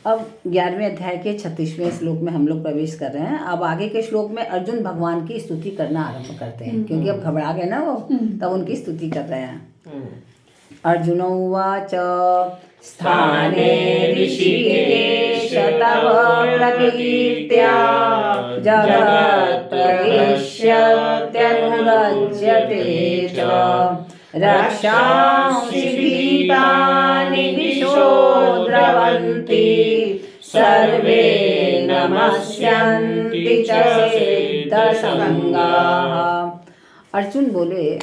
अब 11वें अध्याय के 36वें श्लोक में हम लोग प्रवेश कर रहे हैं। अब आगे के श्लोक में अर्जुन भगवान की स्तुति करना आरंभ करते हैं, क्योंकि अब घबरा गए ना वो, तब उनकी स्तुति कर रहे हैं। अर्जुन उवाच स्थाने ऋषिकेश तव प्रकीर्त्या जगत्प्रविश्यत्यनुरज्यते च रक्षांसि भीतानि दिशो द्रवन्ति सर्वे नमस्यन्ति च सिद्धसंगाः। अर्जुन बोले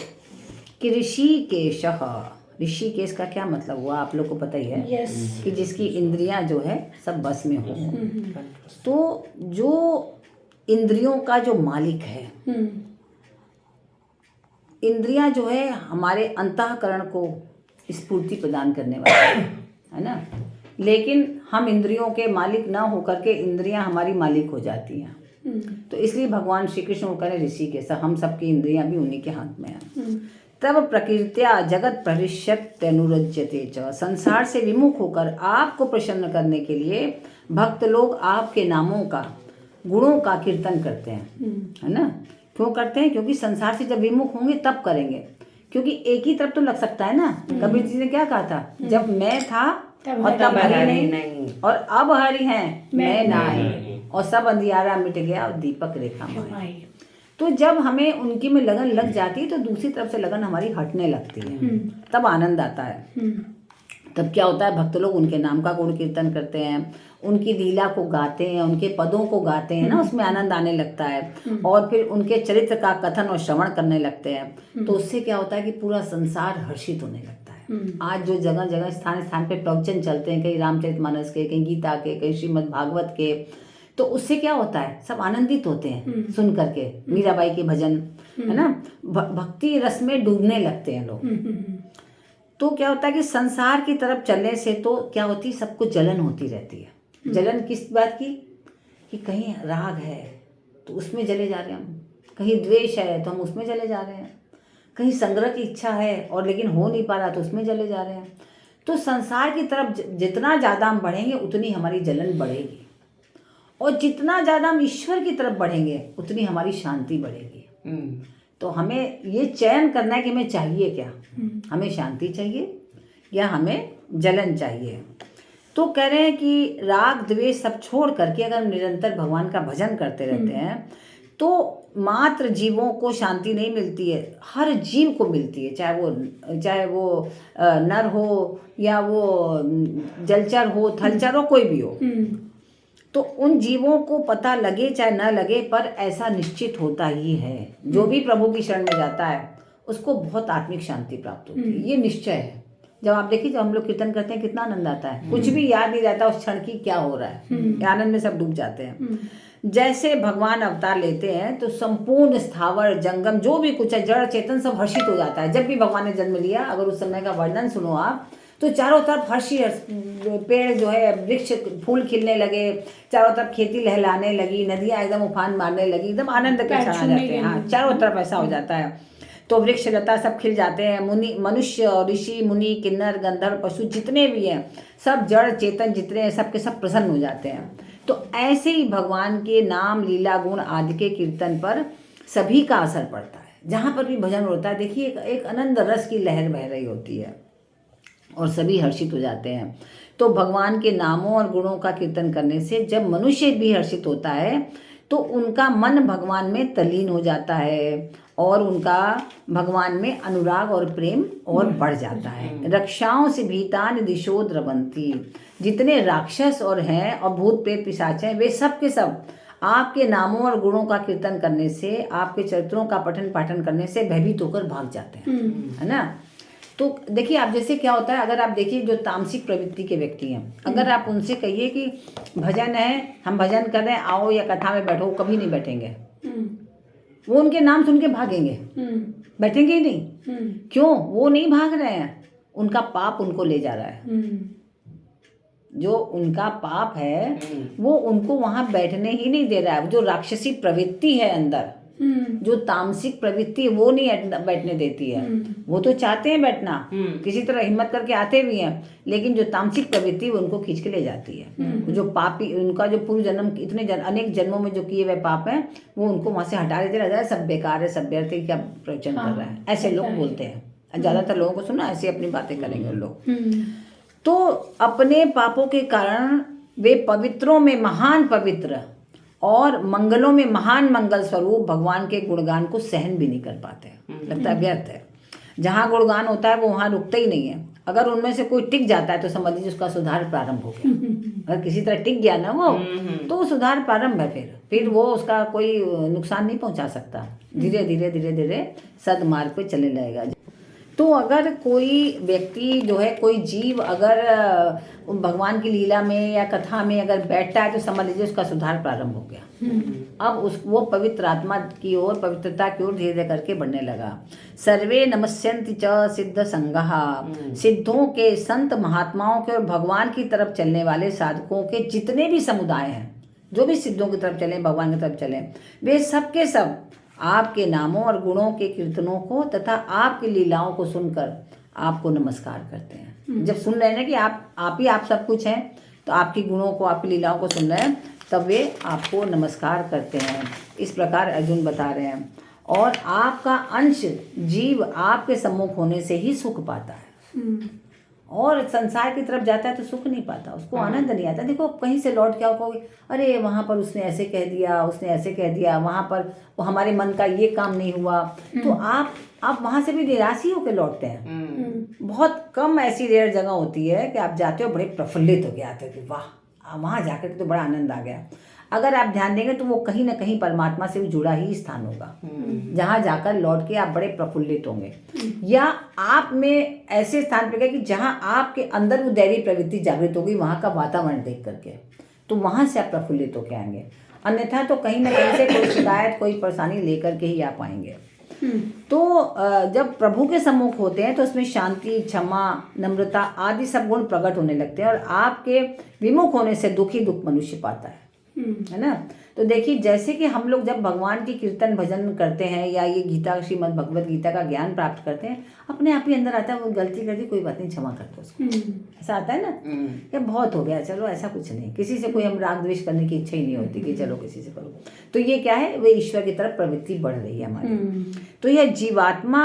कि ऋषिकेशः, ऋषिकेश का क्या मतलब हुआ आप लोग को पता ही है। कि जिसकी इंद्रियां जो है सब बस में हो। तो जो इंद्रियों का जो मालिक है, इंद्रियां जो है हमारे अंतःकरण को स्फूर्ति प्रदान करने वाली है ना। लेकिन हम इंद्रियों के मालिक ना होकर के इंद्रियां हमारी मालिक हो जाती हैं। तो इसलिए भगवान श्री कृष्ण को करें ऋषिकेश, हम सबकी इंद्रियां भी उन्हीं के हाथ में हैं। तब प्रकृत्या जगत प्रविश्यत्यनुरज्यते च, संसार से विमुख होकर आपको प्रसन्न करने के लिए भक्त लोग आपके नामों का, गुणों का कीर्तन करते हैं, है ना। क्यों करते हैं? क्योंकि संसार से जब विमुख होंगे तब करेंगे। क्योंकि एक ही तरफ तो लग सकता है ना। कबीर जी ने क्या कहा था, जब मैं था और तब हरि नहीं, और अब हरि हैं मैं नाही, और सब अंधियारा मिट गया और दीपक रेखा माई। तो जब हमें उनकी में लगन लग जाती है तो दूसरी तरफ से लगन हमारी हटने लगती है, तब आनंद आता है। तब क्या होता है, भक्त लोग उनके नाम का गुण कीर्तन करते हैं, उनकी लीला को गाते हैं, उनके पदों को गाते हैं ना, उसमें आनंद आने लगता है। और फिर उनके चरित्र का कथन और श्रवण करने लगते हैं। तो उससे क्या होता है कि पूरा संसार हर्षित होने लगता है। आज जो जगह जगह स्थान स्थान पे प्रवचन चलते हैं, कहीं रामचरितमानस के, कहीं गीता के, कहीं श्रीमद् भागवत के, तो उससे क्या होता है, सब आनंदित होते हैं सुन करके। मीराबाई के भजन, है ना, भक्ति रस में डूबने लगते हैं लोग। तो क्या होता है कि संसार की तरफ चलने से तो क्या होती है, सबको जलन होती रहती है। जलन किस बात की, कि कहीं राग है तो उसमें चले जा रहे हैं हम, कहीं द्वेष है तो हम उसमें चले जा रहे हैं, कहीं संग्रह की इच्छा है और लेकिन हो नहीं पा रहा तो उसमें चले जा रहे हैं। तो संसार की तरफ जितना ज़्यादा हम बढ़ेंगे उतनी हमारी जलन बढ़ेगी, और जितना ज़्यादा हम ईश्वर की तरफ बढ़ेंगे उतनी हमारी शांति बढ़ेगी। तो हमें ये चयन करना है कि हमें चाहिए क्या, हमें शांति चाहिए या हमें जलन चाहिए। तो कह रहे हैं कि राग द्वेष सब छोड़ करके अगर हम निरंतर भगवान का भजन करते रहते हैं तो मात्र जीवों को शांति नहीं मिलती है, हर जीव को मिलती है। चाहे वो नर हो या वो जलचर हो, थलचर हो, कोई भी हो। तो उन जीवों को पता लगे चाहे न लगे, पर ऐसा निश्चित होता ही है, जो भी प्रभु की शरण में जाता है उसको बहुत आत्मिक शांति प्राप्त होती है। ये निश्चय है। जब आप देखिए, जब हम लोग कीर्तन करते हैं कितना आनंद आता है, कुछ भी याद नहीं रहता उस क्षण की क्या हो रहा है, आनंद में सब डूब जाते हैं। जैसे भगवान अवतार लेते हैं तो संपूर्ण स्थावर जंगम जो भी कुछ है, जड़ चेतन, सब हर्षित हो जाता है। जब भी भगवान ने जन्म लिया, अगर उस समय का वर्णन सुनो आप, तो चारों तरफ हर्षी पेड़ जो है, वृक्ष, फूल खिलने लगे, चारों तरफ खेती लहलाने लगी, नदियाँ एकदम उफान मारने लगी, एकदम आनंद के क्षण आ जाते हैं। हाँ, चारों तरफ ऐसा हो जाता है। तो वृक्ष लता सब खिल जाते हैं। मनुष्य, ऋषि, मुनि, किन्नर, गंधर्व, पशु जितने भी हैं, सब जड़ चेतन जितने हैं, सब के सब प्रसन्न हो जाते हैं। तो ऐसे ही भगवान के नाम, लीला, गुण आदि के कीर्तन पर सभी का असर पड़ता है। जहाँ पर भी भजन होता है, देखिए एक आनंद रस की लहर बह रही होती है और सभी हर्षित हो जाते हैं। तो भगवान के नामों और गुणों का कीर्तन करने से जब मनुष्य भी हर्षित होता है तो उनका मन भगवान में तल्लीन हो जाता है और उनका भगवान में अनुराग और प्रेम और बढ़ जाता है। रक्षाओं से भीतान दिशो द्रवंती, जितने राक्षस और हैं और भूत प्रेत पिशाच हैं, वे सब के सब आपके नामों और गुणों का कीर्तन करने से, आपके चरित्रों का पठन पाठन करने से भयभीत होकर भाग जाते हैं, है ना। तो देखिए, आप जैसे क्या होता है, अगर आप देखिए जो तामसिक प्रवृत्ति के व्यक्ति हैं, अगर आप उनसे कहिए कि भजन है, हम भजन कर रहे हैं, आओ या कथा में बैठो, कभी नहीं बैठेंगे। वो उनके नाम सुन के भागेंगे, बैठेंगे ही नहीं। क्यों? वो नहीं भाग रहे हैं, उनका पाप उनको ले जा रहा है। जो उनका पाप है वो उनको वहां बैठने ही नहीं दे रहा है। जो राक्षसी प्रवृत्ति है अंदर, जो तामसिक प्रवृत्ति है वो नहीं बैठने देती है। वो तो चाहते हैं बैठना, किसी तरह हिम्मत करके आते भी हैं, लेकिन जो तामसिक प्रवृत्ति वो उनको खींच के ले जाती है। जो पापी, उनका जो पूर्व जन्म अनेक जन्मों में जो किए हुए पाप हैं वो उनको वहां से हटा देते रहता है। सब बेकार है, सब व्यर्थ है, क्या प्रवचन कर रहा है, ऐसे लोग बोलते हैं। ज्यादातर लोगों को सुना ऐसे अपनी बातें करेंगे लोग। तो अपने पापों के कारण वे पवित्रों में महान पवित्र और मंगलों में महान मंगल स्वरूप भगवान के गुणगान को सहन भी नहीं कर पाते। लगता है व्यर्थ है। जहाँ गुणगान होता है वो वहाँ रुकता ही नहीं है। अगर उनमें से कोई टिक जाता है तो समझ लीजिए उसका सुधार प्रारंभ हो गया। अगर किसी तरह टिक गया ना वो, तो सुधार प्रारंभ है। फिर वो उसका कोई नुकसान नहीं पहुंचा सकता। धीरे धीरे धीरे धीरे सदमार्ग पे चले जाएगा। तो अगर कोई व्यक्ति जो है, कोई जीव अगर भगवान की लीला में या कथा में अगर बैठता है तो समझ लीजिए उसका सुधार प्रारंभ हो गया। अब वो पवित्र आत्मा की ओर, पवित्रता की ओर धीरे धीरे करके बढ़ने लगा। सर्वे नमस्यन्ति च सिद्ध संगः, सिद्धों के, संत महात्माओं के और भगवान की तरफ चलने वाले साधकों के जितने भी समुदाय हैं, जो भी सिद्धों की तरफ चले, भगवान की तरफ चले, वे सब के सब आपके नामों और गुणों के कीर्तनों को तथा आपकी लीलाओं को सुनकर आपको नमस्कार करते हैं। जब सुन रहे हैं कि आप सब कुछ हैं, तो आपकी गुणों को, आपकी लीलाओं को सुन रहे हैं, तब वे आपको नमस्कार करते हैं। इस प्रकार अर्जुन बता रहे हैं। और आपका अंश जीव आपके सम्मुख होने से ही सुख पाता है, और संसार की तरफ जाता है तो सुख नहीं पाता, उसको आनंद नहीं आता। देखो कहीं से लौट के आओ, कहोगे अरे वहाँ पर उसने ऐसे कह दिया, उसने ऐसे कह दिया, वहाँ पर वो हमारे मन का ये काम नहीं हुआ, तो आप वहाँ से भी निराश ही होकर लौटते हैं। बहुत कम ऐसी रेयर जगह होती है कि आप जाते हो बड़े प्रफुल्लित हो के आते हो कि वाह, वहाँ जाकर के तो बड़ा आनंद आ गया। अगर आप ध्यान देंगे तो वो कहीं ना कहीं परमात्मा से भी जुड़ा ही स्थान होगा, जहाँ जाकर लौट के आप बड़े प्रफुल्लित होंगे। या आप में ऐसे स्थान पे गए कि जहाँ आपके अंदर वो दैवी प्रवृत्ति जागृत होगी, वहाँ का वातावरण देख करके, तो वहाँ से आप प्रफुल्लित होके आएंगे। अन्यथा तो कहीं ना कहीं से कोई शिकायत, कोई परेशानी लेकर के ही आप आएंगे। तो जब प्रभु के सम्मुख होते हैं तो उसमें शांति, क्षमा, नम्रता आदि सब गुण प्रकट होने लगते हैं, और आपके विमुख होने से दुखी दुख मनुष्य पाता है ना। तो देखिए, जैसे कि हम लोग जब भगवान की कीर्तन भजन करते हैं या ये गीता, श्रीमद् भगवत गीता का ज्ञान प्राप्त करते हैं, अपने आप ही अंदर आता है वो गलती कर दी, कोई बात नहीं, क्षमा कर दो उसको। ऐसा आता है ना कि बहुत हो गया, चलो ऐसा कुछ नहीं, किसी से कोई हम राग द्वेष करने की इच्छा ही नहीं होती कि चलो किसी से करो। तो ये क्या है, वे ईश्वर की तरफ प्रवृत्ति बढ़ रही है हमारी। तो यह जीवात्मा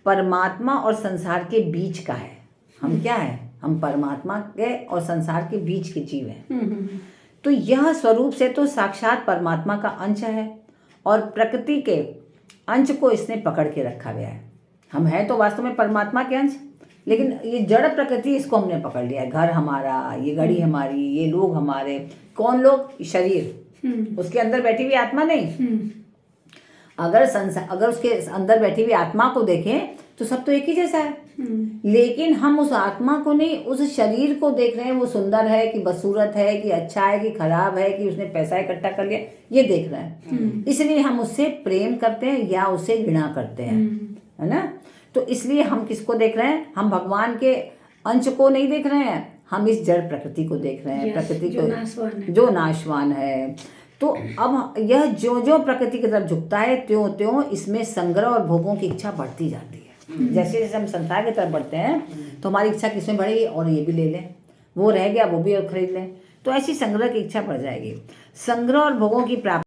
परमात्मा और संसार के बीच का है। हम क्या है, हम परमात्मा के और संसार के बीच के जीव हैं। तो यह स्वरूप से तो साक्षात परमात्मा का अंश है, और प्रकृति के अंश को इसने पकड़ के रखा गया है। हम हैं तो वास्तव में परमात्मा के अंश, लेकिन ये जड़ प्रकृति, इसको हमने पकड़ लिया है। घर हमारा, ये गाड़ी हमारी, ये लोग हमारे। कौन लोग? शरीर, उसके अंदर बैठी हुई आत्मा नहीं। अगर उसके अंदर बैठी हुई आत्मा को देखें तो सब तो एक ही जैसा है, लेकिन हम उस आत्मा को नहीं, उस शरीर को देख रहे हैं। वो सुंदर है कि बदसूरत है, कि अच्छा है कि खराब है, कि उसने पैसा इकट्ठा कर लिया, ये देख रहे हैं। इसलिए हम उससे प्रेम करते हैं या उससे घृणा करते हैं, है ना। तो इसलिए हम किसको देख रहे हैं? हम भगवान के अंश को नहीं देख रहे हैं, हम इस जड़ प्रकृति को देख रहे हैं। प्रकृति को जो नाशवान है। तो अब यह जो जो प्रकृति की तरफ झुकता है, त्यों त्यों इसमें संग्रह और भोगों की इच्छा बढ़ती जाती है। जैसे जैसे हम संसार की तरफ बढ़ते हैं तो हमारी इच्छा किसमें बढ़ेगी, और ये भी ले लें, वो रह गया वो भी और खरीद लें, तो ऐसी संग्रह की इच्छा बढ़ जाएगी। संग्रह और भोगों की प्राप्ति